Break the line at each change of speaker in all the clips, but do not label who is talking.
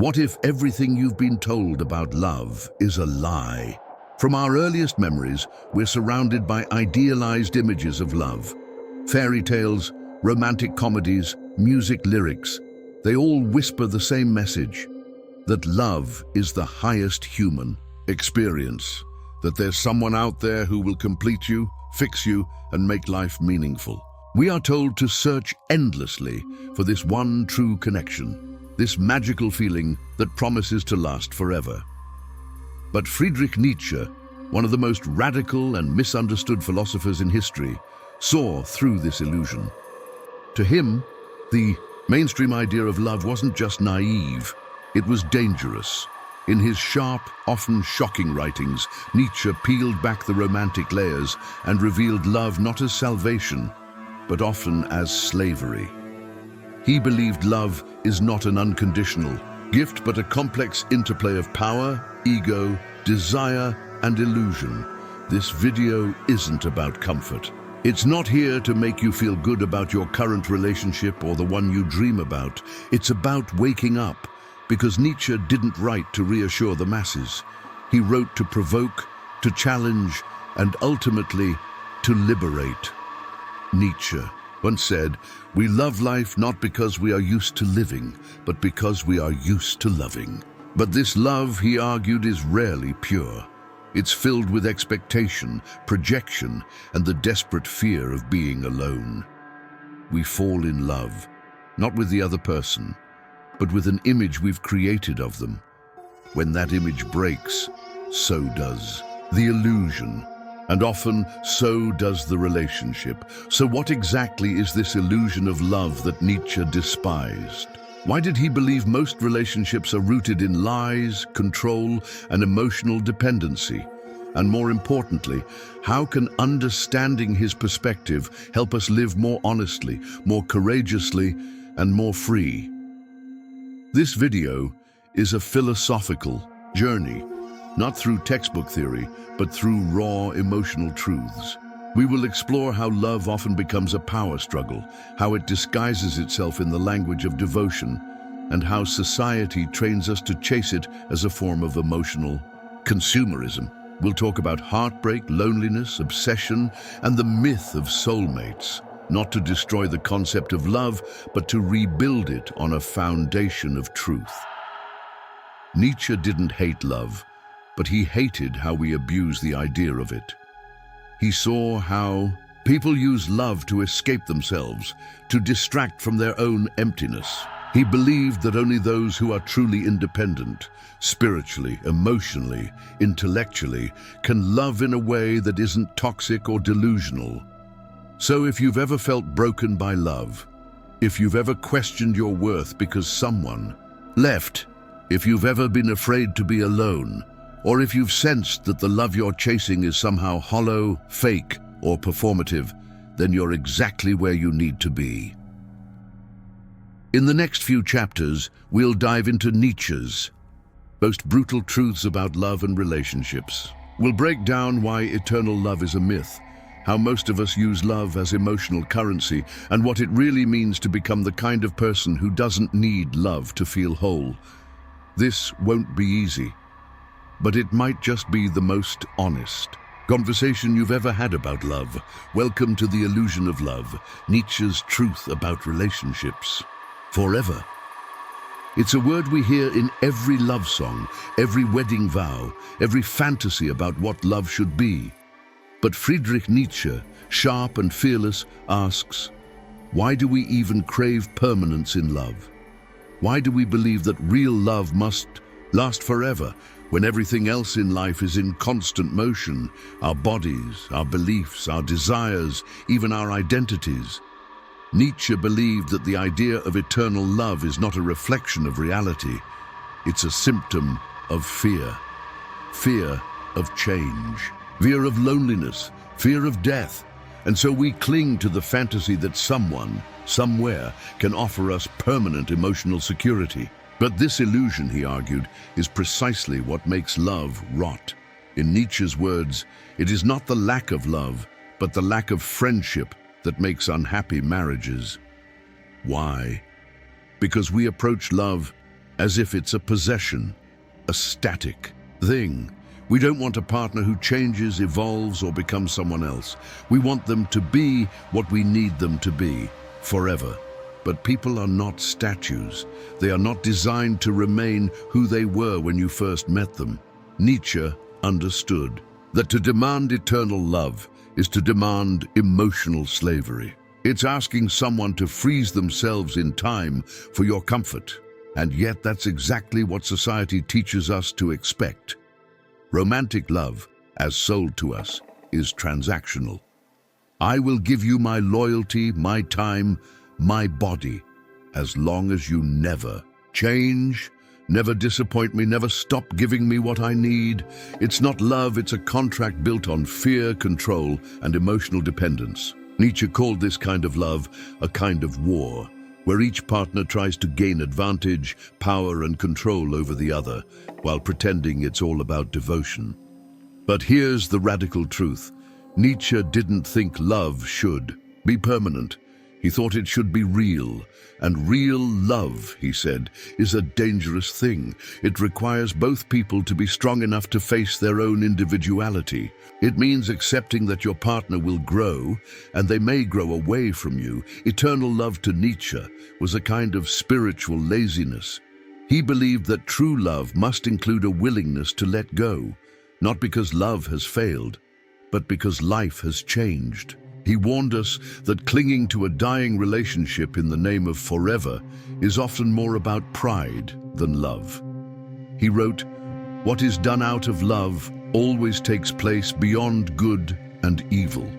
What if everything you've been told about love is a lie? From our earliest memories, we're surrounded by idealized images of love. Fairy tales, romantic comedies, music lyrics, they all whisper the same message, that love is the highest human experience, that there's someone out there who will complete you, fix you, and make life meaningful. We are told to search endlessly for this one true connection, this magical feeling that promises to last forever. But Friedrich Nietzsche, one of the most radical and misunderstood philosophers in history, saw through this illusion. To him, the mainstream idea of love wasn't just naive, it was dangerous. In his sharp, often shocking writings, Nietzsche peeled back the romantic layers and revealed love not as salvation, but often as slavery. He believed love is not an unconditional gift, but a complex interplay of power, ego, desire, and illusion. This video isn't about comfort. It's not here to make you feel good about your current relationship or the one you dream about. It's about waking up, because Nietzsche didn't write to reassure the masses. He wrote to provoke, to challenge, and ultimately to liberate. Nietzsche once said, "We love life not because we are used to living, but because we are used to loving." But this love, he argued, is rarely pure. It's filled with expectation, projection, and the desperate fear of being alone. We fall in love, not with the other person, but with an image we've created of them. When that image breaks, so does the illusion. And often, so does the relationship. So what exactly is this illusion of love that Nietzsche despised? Why did he believe most relationships are rooted in lies, control, and emotional dependency? And more importantly, how can understanding his perspective help us live more honestly, more courageously, and more free? This video is a philosophical journey, not through textbook theory, but through raw emotional truths. We will explore how love often becomes a power struggle, how it disguises itself in the language of devotion, and how society trains us to chase it as a form of emotional consumerism. We'll talk about heartbreak, loneliness, obsession, and the myth of soulmates, not to destroy the concept of love, but to rebuild it on a foundation of truth. Nietzsche didn't hate love, but he hated how we abuse the idea of it. He saw how people use love to escape themselves, to distract from their own emptiness. He believed that only those who are truly independent, spiritually, emotionally, intellectually, can love in a way that isn't toxic or delusional. So if you've ever felt broken by love, if you've ever questioned your worth because someone left, if you've ever been afraid to be alone, or if you've sensed that the love you're chasing is somehow hollow, fake, or performative, then you're exactly where you need to be. In the next few chapters, we'll dive into Nietzsche's most brutal truths about love and relationships. We'll break down why eternal love is a myth, how most of us use love as emotional currency, and what it really means to become the kind of person who doesn't need love to feel whole. This won't be easy, but it might just be the most honest conversation you've ever had about love. Welcome to The Illusion of Love, Nietzsche's truth about relationships. Forever. It's a word we hear in every love song, every wedding vow, every fantasy about what love should be. But Friedrich Nietzsche, sharp and fearless, asks, why do we even crave permanence in love? Why do we believe that real love must last forever, when everything else in life is in constant motion? Our bodies, our beliefs, our desires, even our identities. Nietzsche believed that the idea of eternal love is not a reflection of reality. It's a symptom of fear. Fear of change. Fear of loneliness. Fear of death. And so we cling to the fantasy that someone, somewhere, can offer us permanent emotional security. But this illusion, he argued, is precisely what makes love rot. In Nietzsche's words, it is not the lack of love, but the lack of friendship that makes unhappy marriages. Why? Because we approach love as if it's a possession, a static thing. We don't want a partner who changes, evolves, or becomes someone else. We want them to be what we need them to be, forever. But people are not statues. They are not designed to remain who they were when you first met them. Nietzsche understood that to demand eternal love is to demand emotional slavery. It's asking someone to freeze themselves in time for your comfort. And yet that's exactly what society teaches us to expect. Romantic love, as sold to us, is transactional. I will give you my loyalty, my time, my body, as long as you never change, never disappoint me, never stop giving me what I need. It's not love, it's a contract built on fear, control, and emotional dependence. Nietzsche called this kind of love a kind of war, where each partner tries to gain advantage, power, and control over the other, while pretending it's all about devotion. But here's the radical truth. Nietzsche didn't think love should be permanent. He thought it should be real. And real love, he said, is a dangerous thing. It requires both people to be strong enough to face their own individuality. It means accepting that your partner will grow, and they may grow away from you. Eternal love to Nietzsche was a kind of spiritual laziness. He believed that true love must include a willingness to let go, not because love has failed, but because life has changed. He warned us that clinging to a dying relationship in the name of forever is often more about pride than love. He wrote, "What is done out of love always takes place beyond good and evil."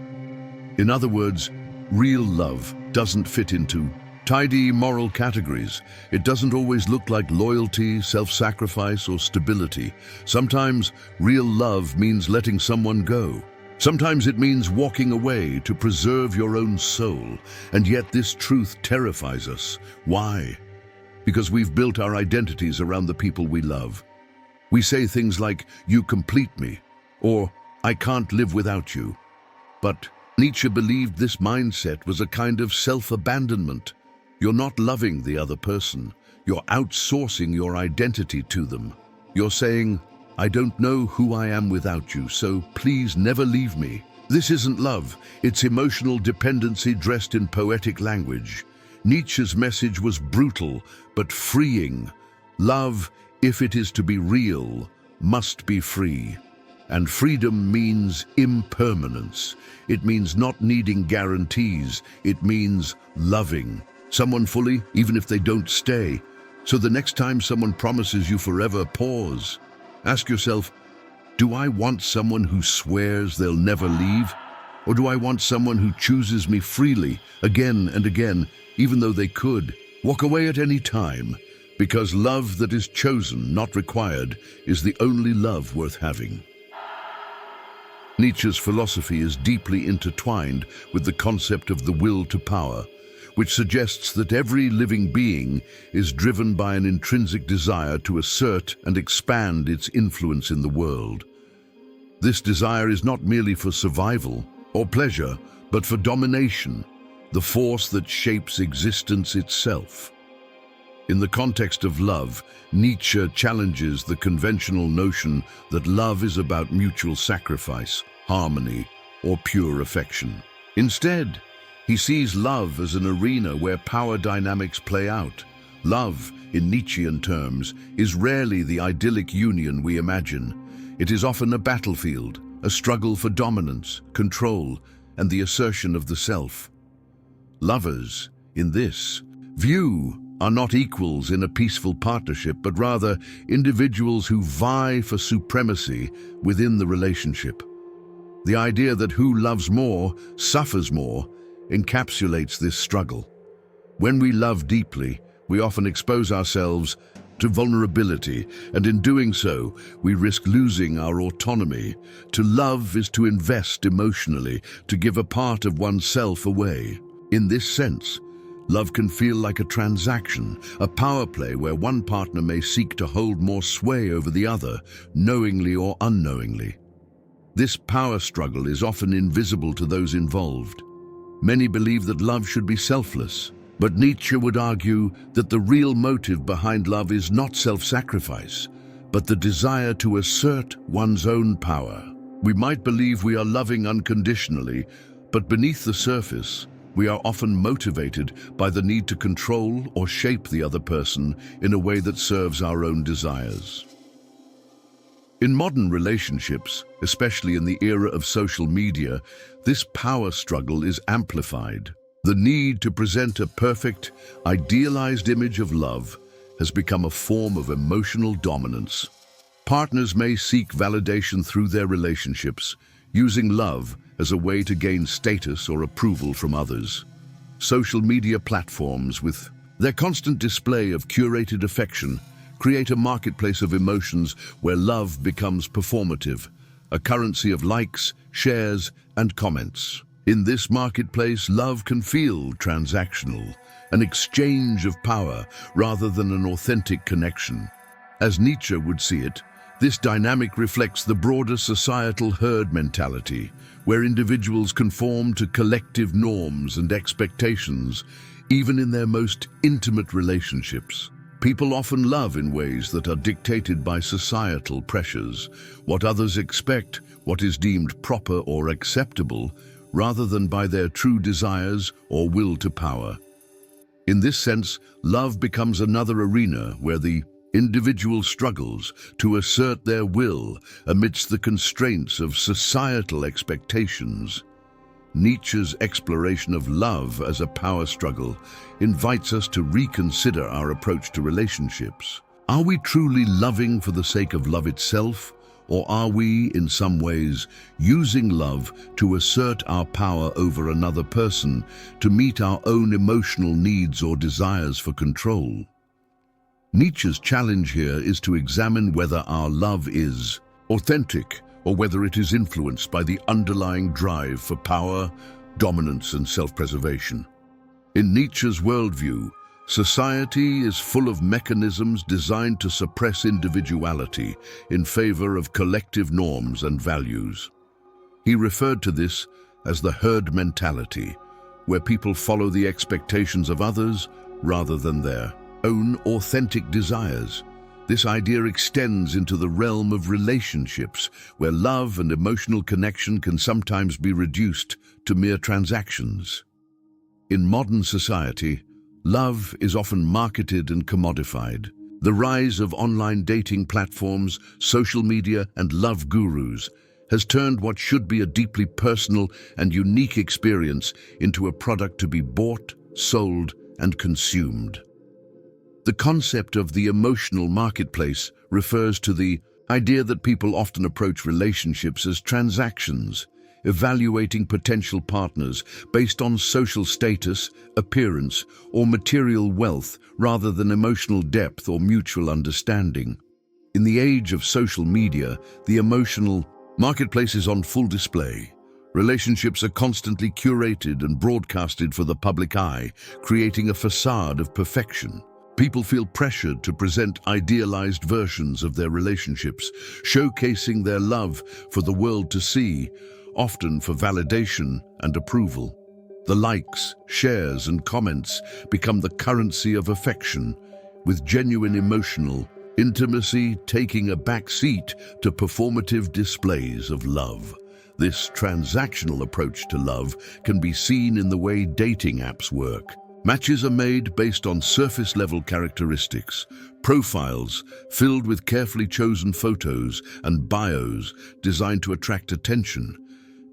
In other words, real love doesn't fit into tidy moral categories. It doesn't always look like loyalty, self-sacrifice, or stability. Sometimes real love means letting someone go. Sometimes it means walking away to preserve your own soul, and yet this truth terrifies us. Why? Because we've built our identities around the people we love. We say things like, "You complete me," or "I can't live without you." But Nietzsche believed this mindset was a kind of self-abandonment. You're not loving the other person. You're outsourcing your identity to them. You're saying, "I don't know who I am without you, so please never leave me." This isn't love, it's emotional dependency dressed in poetic language. Nietzsche's message was brutal, but freeing. Love, if it is to be real, must be free. And freedom means impermanence. It means not needing guarantees. It means loving someone fully, even if they don't stay. So the next time someone promises you forever, pause. Ask yourself, do I want someone who swears they'll never leave? Or do I want someone who chooses me freely, again and again, even though they could walk away at any time? Because love that is chosen, not required, is the only love worth having. Nietzsche's philosophy is deeply intertwined with the concept of the will to power, which suggests that every living being is driven by an intrinsic desire to assert and expand its influence in the world. This desire is not merely for survival or pleasure, but for domination, the force that shapes existence itself. In the context of love, Nietzsche challenges the conventional notion that love is about mutual sacrifice, harmony, or pure affection. Instead, he sees love as an arena where power dynamics play out. Love, in Nietzschean terms, is rarely the idyllic union we imagine. It is often a battlefield, a struggle for dominance, control, and the assertion of the self. Lovers, in this view, are not equals in a peaceful partnership, but rather individuals who vie for supremacy within the relationship. The idea that who loves more suffers more encapsulates this struggle. When we love deeply, we often expose ourselves to vulnerability, and in doing so, we risk losing our autonomy. To love is to invest emotionally, to give a part of oneself away. In this sense, love can feel like a transaction, a power play where one partner may seek to hold more sway over the other, knowingly or unknowingly. This power struggle is often invisible to those involved. Many believe that love should be selfless, But Nietzsche would argue that the real motive behind love is not self-sacrifice, but the desire to assert one's own power. We might believe we are loving unconditionally, but beneath the surface, we are often motivated by the need to control or shape the other person in a way that serves our own desires. In modern relationships, especially in the era of social media, this power struggle is amplified. The need to present a perfect, idealized image of love has become a form of emotional dominance. Partners may seek validation through their relationships, using love as a way to gain status or approval from others. Social media platforms, with their constant display of curated affection, create a marketplace of emotions where love becomes performative, a currency of likes, shares, and comments. In this marketplace, love can feel transactional, an exchange of power rather than an authentic connection. As Nietzsche would see it, this dynamic reflects the broader societal herd mentality, where individuals conform to collective norms and expectations, even in their most intimate relationships. People often love in ways that are dictated by societal pressures, what others expect, what is deemed proper or acceptable, rather than by their true desires or will to power. In this sense, love becomes another arena where the individual struggles to assert their will amidst the constraints of societal expectations. Nietzsche's exploration of love as a power struggle invites us to reconsider our approach to relationships. Are we truly loving for the sake of love itself, or are we, in some ways, using love to assert our power over another person, to meet our own emotional needs or desires for control? Nietzsche's challenge here is to examine whether our love is authentic or whether it is influenced by the underlying drive for power, dominance, and self-preservation. In Nietzsche's worldview, society is full of mechanisms designed to suppress individuality in favor of collective norms and values. He referred to this as the herd mentality, where people follow the expectations of others rather than their own authentic desires. This idea extends into the realm of relationships, where love and emotional connection can sometimes be reduced to mere transactions. In modern society, love is often marketed and commodified. The rise of online dating platforms, social media, and love gurus has turned what should be a deeply personal and unique experience into a product to be bought, sold, and consumed. The concept of the emotional marketplace refers to the idea that people often approach relationships as transactions, evaluating potential partners based on social status, appearance, or material wealth rather than emotional depth or mutual understanding. In the age of social media, the emotional marketplace is on full display. Relationships are constantly curated and broadcasted for the public eye, creating a facade of perfection. People feel pressured to present idealized versions of their relationships, showcasing their love for the world to see, often for validation and approval. The likes, shares, and comments become the currency of affection, with genuine emotional intimacy taking a back seat to performative displays of love. This transactional approach to love can be seen in the way dating apps work. Matches are made based on surface-level characteristics, profiles filled with carefully chosen photos and bios designed to attract attention.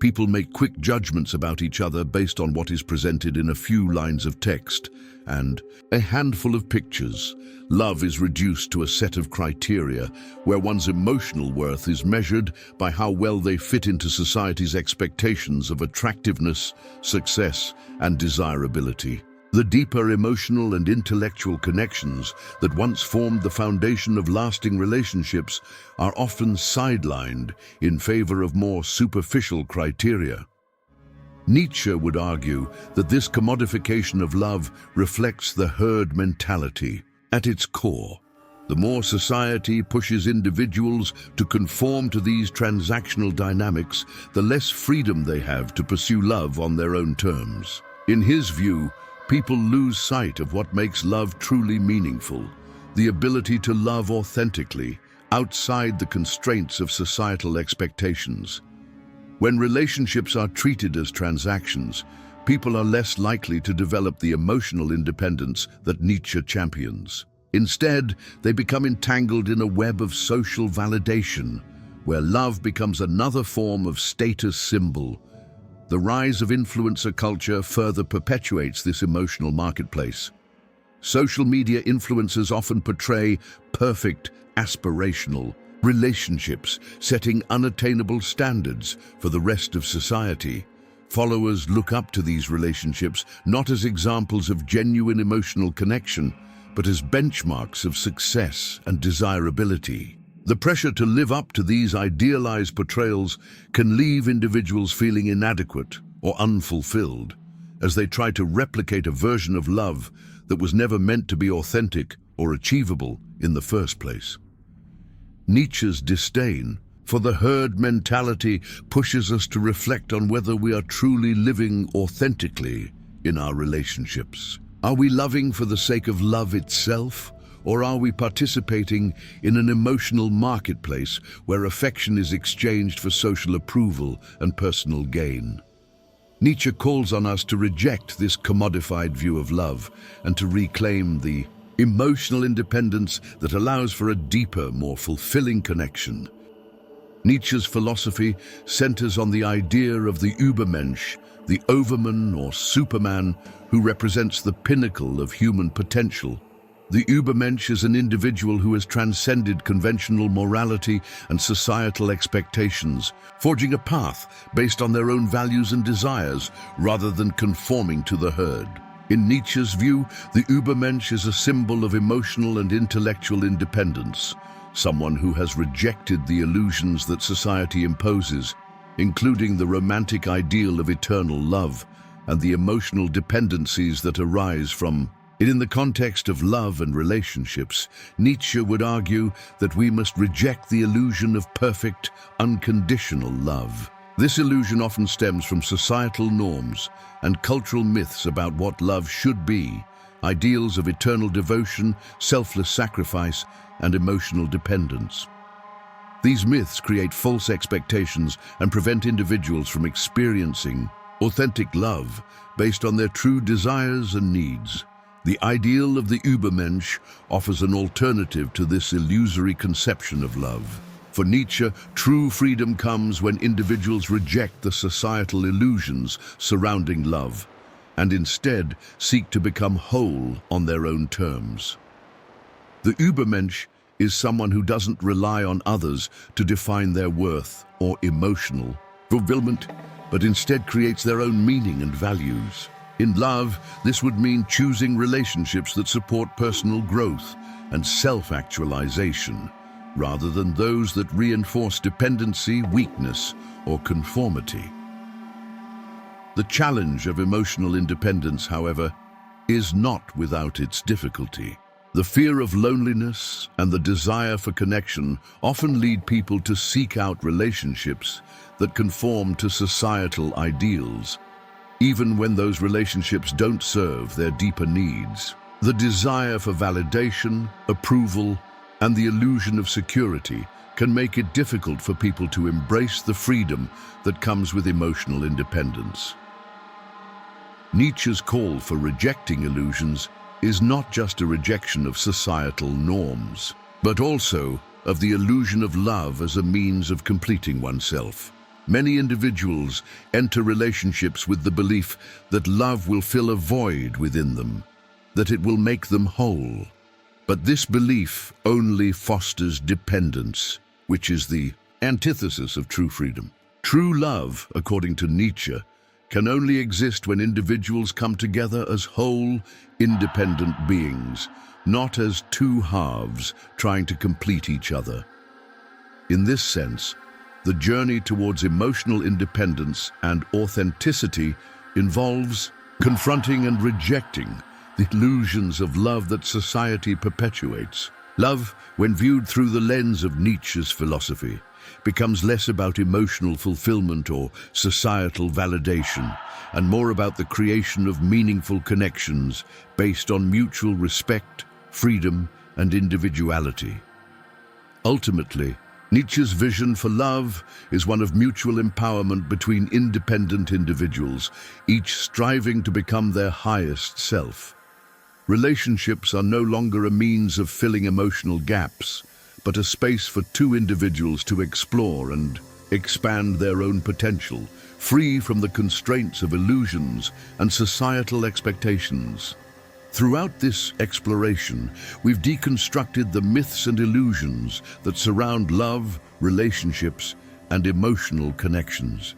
People make quick judgments about each other based on what is presented in a few lines of text and a handful of pictures. Love is reduced to a set of criteria where one's emotional worth is measured by how well they fit into society's expectations of attractiveness, success, and desirability. The deeper emotional and intellectual connections that once formed the foundation of lasting relationships are often sidelined in favor of more superficial criteria. Nietzsche would argue that this commodification of love reflects the herd mentality. At its core, the more society pushes individuals to conform to these transactional dynamics, the less freedom they have to pursue love on their own terms. In his view, people lose sight of what makes love truly meaningful, the ability to love authentically, outside the constraints of societal expectations. When relationships are treated as transactions, people are less likely to develop the emotional independence that Nietzsche champions. Instead, they become entangled in a web of social validation, where love becomes another form of status symbol. The rise of influencer culture further perpetuates this emotional marketplace. Social media influencers often portray perfect, aspirational relationships, setting unattainable standards for the rest of society. Followers look up to these relationships not as examples of genuine emotional connection, but as benchmarks of success and desirability. The pressure to live up to these idealized portrayals can leave individuals feeling inadequate or unfulfilled, as they try to replicate a version of love that was never meant to be authentic or achievable in the first place. Nietzsche's disdain for the herd mentality pushes us to reflect on whether we are truly living authentically in our relationships. Are we loving for the sake of love itself, or are we participating in an emotional marketplace where affection is exchanged for social approval and personal gain? Nietzsche calls on us to reject this commodified view of love and to reclaim the emotional independence that allows for a deeper, more fulfilling connection. Nietzsche's philosophy centers on the idea of the Übermensch, the overman or superman who represents the pinnacle of human potential. The Übermensch is an individual who has transcended conventional morality and societal expectations, forging a path based on their own values and desires rather than conforming to the herd. In Nietzsche's view, the Übermensch is a symbol of emotional and intellectual independence, someone who has rejected the illusions that society imposes, including the romantic ideal of eternal love and the emotional dependencies that arise from it. In the context of love and relationships, Nietzsche would argue that we must reject the illusion of perfect, unconditional love. This illusion often stems from societal norms and cultural myths about what love should be, ideals of eternal devotion, selfless sacrifice, and emotional dependence. These myths create false expectations and prevent individuals from experiencing authentic love based on their true desires and needs. The ideal of the Übermensch offers an alternative to this illusory conception of love. For Nietzsche, true freedom comes when individuals reject the societal illusions surrounding love and instead seek to become whole on their own terms. The Übermensch is someone who doesn't rely on others to define their worth or emotional fulfillment, but instead creates their own meaning and values. In love, this would mean choosing relationships that support personal growth and self-actualization, rather than those that reinforce dependency, weakness, or conformity. The challenge of emotional independence, however, is not without its difficulty. The fear of loneliness and the desire for connection often lead people to seek out relationships that conform to societal ideals, even when those relationships don't serve their deeper needs. The desire for validation, approval, and the illusion of security can make it difficult for people to embrace the freedom that comes with emotional independence. Nietzsche's call for rejecting illusions is not just a rejection of societal norms, but also of the illusion of love as a means of completing oneself. Many individuals enter relationships with the belief that love will fill a void within them, that it will make them whole. But this belief only fosters dependence, which is the antithesis of true freedom. True love, according to Nietzsche, can only exist when individuals come together as whole, independent beings, not as two halves trying to complete each other. In this sense, the journey towards emotional independence and authenticity involves confronting and rejecting the illusions of love that society perpetuates. Love, when viewed through the lens of Nietzsche's philosophy, becomes less about emotional fulfillment or societal validation, and more about the creation of meaningful connections based on mutual respect, freedom, and individuality. Ultimately, Nietzsche's vision for love is one of mutual empowerment between independent individuals, each striving to become their highest self. Relationships are no longer a means of filling emotional gaps, but a space for two individuals to explore and expand their own potential, free from the constraints of illusions and societal expectations. Throughout this exploration, we've deconstructed the myths and illusions that surround love, relationships, and emotional connections.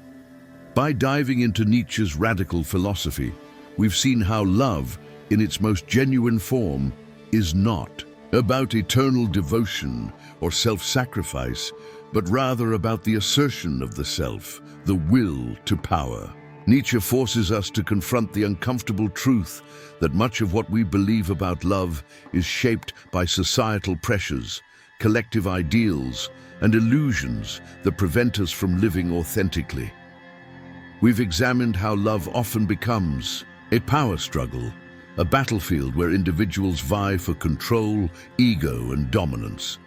By diving into Nietzsche's radical philosophy, we've seen how love, in its most genuine form, is not about eternal devotion or self-sacrifice, but rather about the assertion of the self, the will to power. Nietzsche forces us to confront the uncomfortable truth that much of what we believe about love is shaped by societal pressures, collective ideals, and illusions that prevent us from living authentically. We've examined how love often becomes a power struggle, a battlefield where individuals vie for control, ego, and dominance.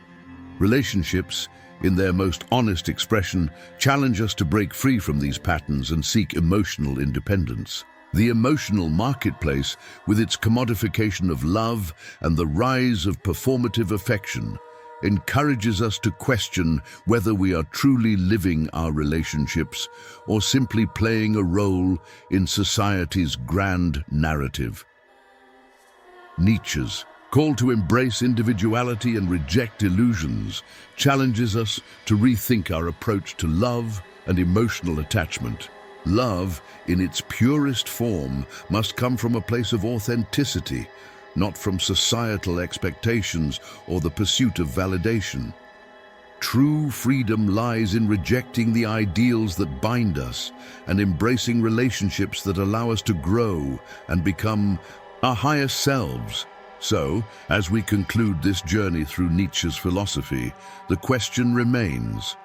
Relationships, in their most honest expression, challenge us to break free from these patterns and seek emotional independence. The emotional marketplace, with its commodification of love and the rise of performative affection, encourages us to question whether we are truly living our relationships or simply playing a role in society's grand narrative. Nietzsche's call to embrace individuality and reject illusions challenges us to rethink our approach to love and emotional attachment. Love, in its purest form, must come from a place of authenticity, not from societal expectations or the pursuit of validation. True freedom lies in rejecting the ideals that bind us and embracing relationships that allow us to grow and become our highest selves. So, as we conclude this journey through Nietzsche's philosophy, the question remains: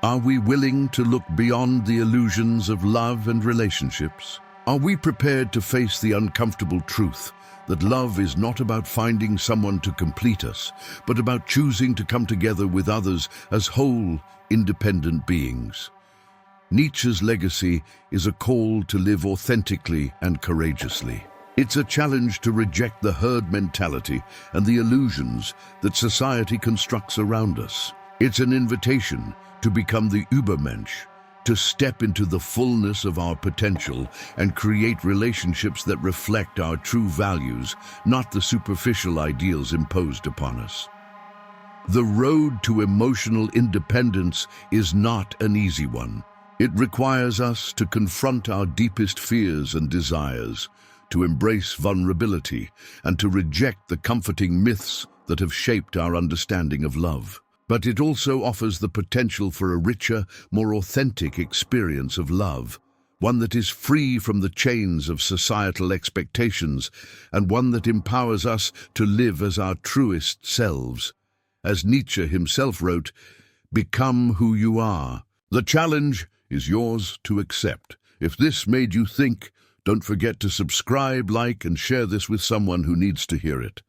are we willing to look beyond the illusions of love and relationships? Are we prepared to face the uncomfortable truth that love is not about finding someone to complete us, but about choosing to come together with others as whole, independent beings? Nietzsche's legacy is a call to live authentically and courageously. It's a challenge to reject the herd mentality and the illusions that society constructs around us. It's an invitation to become the Übermensch, to step into the fullness of our potential and create relationships that reflect our true values, not the superficial ideals imposed upon us. The road to emotional independence is not an easy one. It requires us to confront our deepest fears and desires, to embrace vulnerability, and to reject the comforting myths that have shaped our understanding of love. But it also offers the potential for a richer, more authentic experience of love, one that is free from the chains of societal expectations, and one that empowers us to live as our truest selves. As Nietzsche himself wrote, "Become who you are." The challenge is yours to accept. If this made you think, don't forget to subscribe, like, and share this with someone who needs to hear it.